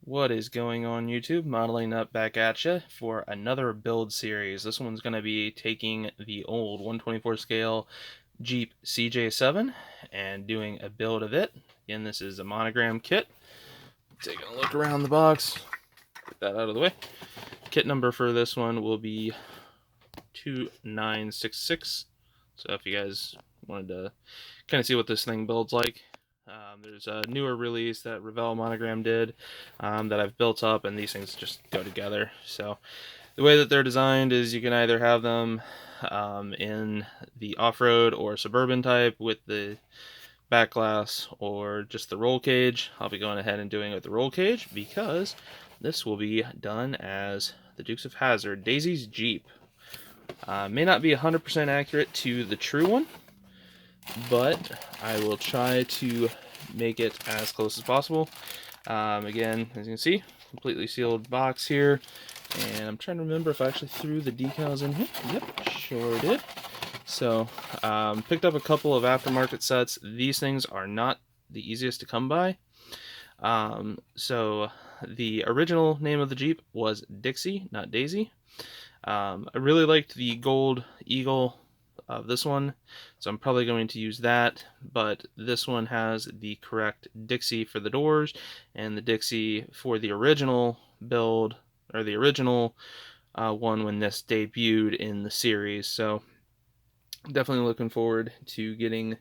What is going on, YouTube? Modeling up back at you for another build series. This one's going to be taking the old 124 scale Jeep CJ-7 and doing a build of it. Again, this is a Monogram kit. Taking a look around the box. Get that out of the way. Kit number for this one will be 2966. So if you guys wanted to kind of see what this thing builds like, there's a newer release that Revell Monogram did that I've built up, and these things just go together. So the way that they're designed is you can either have them in the off-road or suburban type with the back glass, or just the roll cage. I'll be going ahead and doing it with the roll cage because this will be done as the Dukes of Hazzard, Daisy's Jeep. May not be 100% accurate to the true one, but I will try to make it as close as possible. Again, as you can see, completely sealed box here, and I'm trying to remember if I actually threw the decals in here. Yep, sure did. So, picked up a couple of aftermarket sets. These things are not the easiest to come by. So, the original name of the Jeep was Dixie, not Daisy. I really liked the gold eagle of this one, so I'm probably going to use that, but this one has the correct Dixie for the doors and the Dixie for the original build, or the original one when this debuted in the series. So definitely looking forward to getting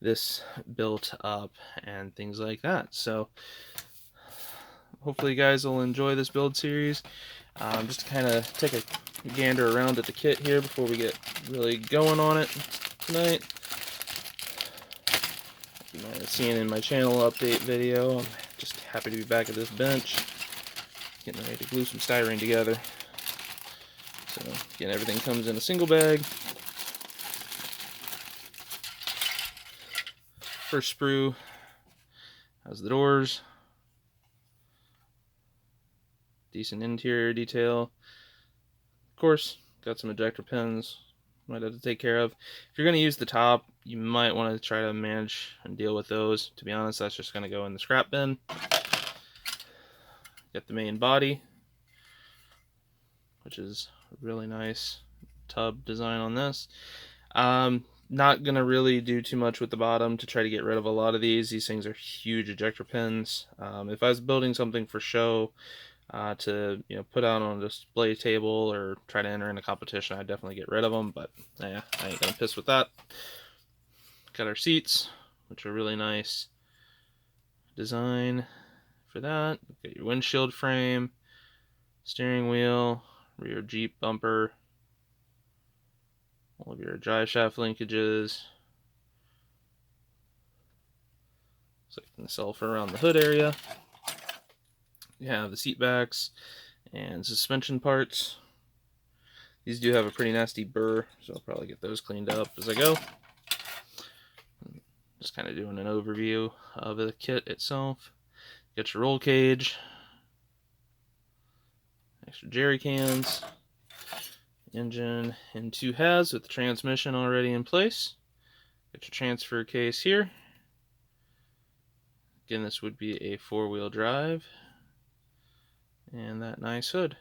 this built up and things like that. So hopefully you guys will enjoy this build series. Just to kind of take a gander around at the kit here before we get really going on it tonight. You might have seen in my channel update video, I'm just happy to be back at this bench, getting ready to glue some styrene together. So again, everything comes in a single bag. First sprue has the doors. Decent interior detail. Of course, got some ejector pins might have to take care of. If you're going to use the top, you might want to try to manage and deal with those. To be honest, that's just going to go in the scrap bin. Got the main body, which is a really nice tub design on this. Not going to really do too much with the bottom to try to get rid of a lot of these. These things are huge ejector pins. If I was building something for show, to put out on a display table or try to enter in a competition, I'd definitely get rid of them, but yeah, I ain't gonna piss with that. Got our seats, which are really nice design for that. Got your windshield frame, steering wheel, rear Jeep bumper, all of your drive shaft linkages. So you can sell for around the hood area. You have the seat backs and suspension parts. These do have a pretty nasty burr, so I'll probably get those cleaned up as I go. Just kind of doing an overview of the kit itself. Get your roll cage, extra jerry cans, engine in 2 halves with the transmission already in place. Get your transfer case here. Again, this would be a 4-wheel drive. And that nice hood.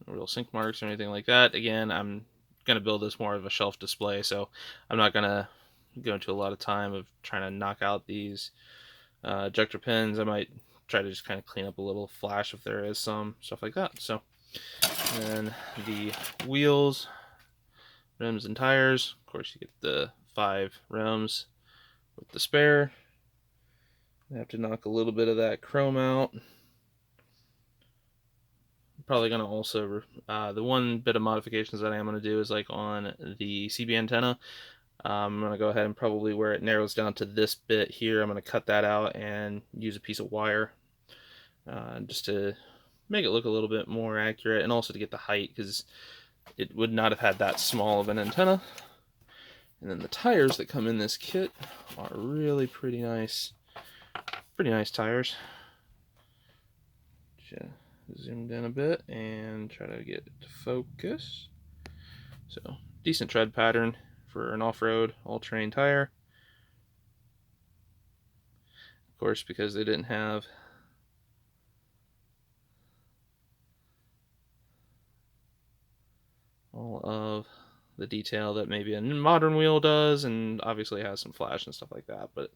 No real sink marks or anything like that. Again, I'm going to build this more of a shelf display, so I'm not going to go into a lot of time of trying to knock out these ejector pins. I might try to just kind of clean up a little flash if there is some, stuff like that. So, and then the wheels, rims, and tires. Of course, you get the 5 rims with the spare. I have to knock a little bit of that chrome out. I'm probably going to also, the one bit of modifications that I am going to do is like on the CB antenna. I'm going to go ahead and probably where it narrows down to this bit here, I'm going to cut that out and use a piece of wire just to make it look a little bit more accurate, and also to get the height, because it would not have had that small of an antenna. And then the tires that come in this kit are really pretty nice. Pretty nice tires. Zoomed in a bit and try to get it to focus. So, decent tread pattern for an off-road all-terrain tire. Of course, because they didn't have all of the detail that maybe a modern wheel does, and obviously has some flash and stuff like that, but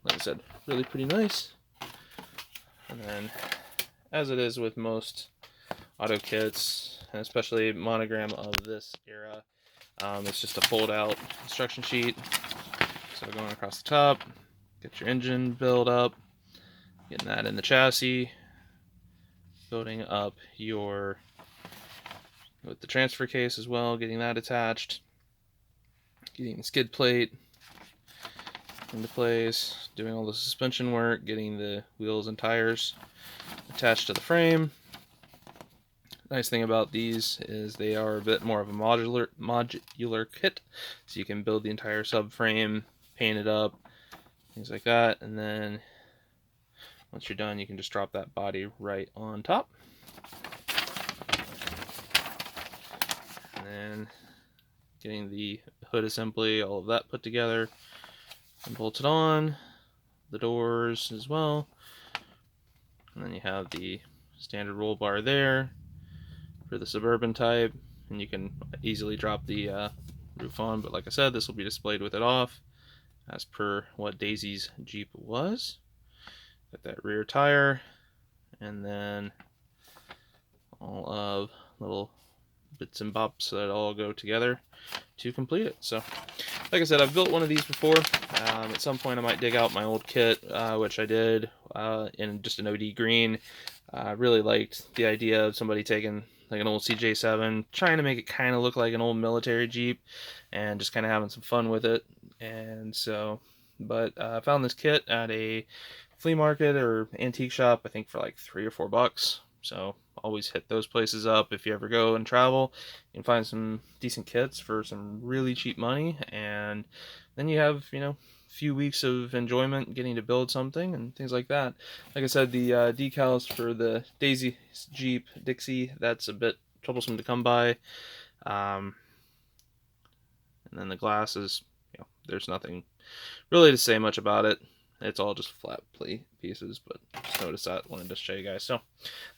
like I said, really pretty nice. And then, as it is with most auto kits, and especially Monogram of this era, it's just a fold out instruction sheet. So going across the top, get your engine build up, getting that in the chassis, building up your with the transfer case as well, getting that attached, getting the skid plate into place, doing all the suspension work, getting the wheels and tires attached to the frame. Nice thing about these is they are a bit more of a modular kit, so you can build the entire subframe, paint it up, things like that, and then once you're done, you can just drop that body right on top. And then getting the hood assembly, all of that put together and bolted on, the doors as well, and then you have the standard roll bar there for the Suburban type, and you can easily drop the roof on, but like I said, this will be displayed with it off as per what Daisy's Jeep was. Got that rear tire, and then all of little bits and bops that all go together to complete it. So like I said, I've built one of these before. At some point I might dig out my old kit, which I did in just an OD green. I really liked the idea of somebody taking like an old CJ-7, trying to make it kind of look like an old military Jeep, and just kind of having some fun with it. And so, but I found this kit at a flea market or antique shop, I think for like $3 or $4. So always hit those places up if you ever go and travel. You can find some decent kits for some really cheap money, and then you have, you know, a few weeks of enjoyment getting to build something and things like that. Like I said, the decals for the Daisy Jeep Dixie, that's a bit troublesome to come by. And then the glasses, you know, there's nothing really to say much about it. It's all just flat plate pieces, but just noticed that, wanted to show you guys. So,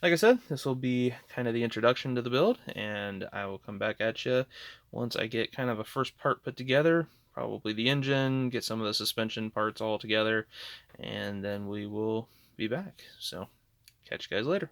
like I said, this will be kind of the introduction to the build, and I will come back at you once I get kind of a first part put together, probably the engine, get some of the suspension parts all together, and then we will be back. So, catch you guys later.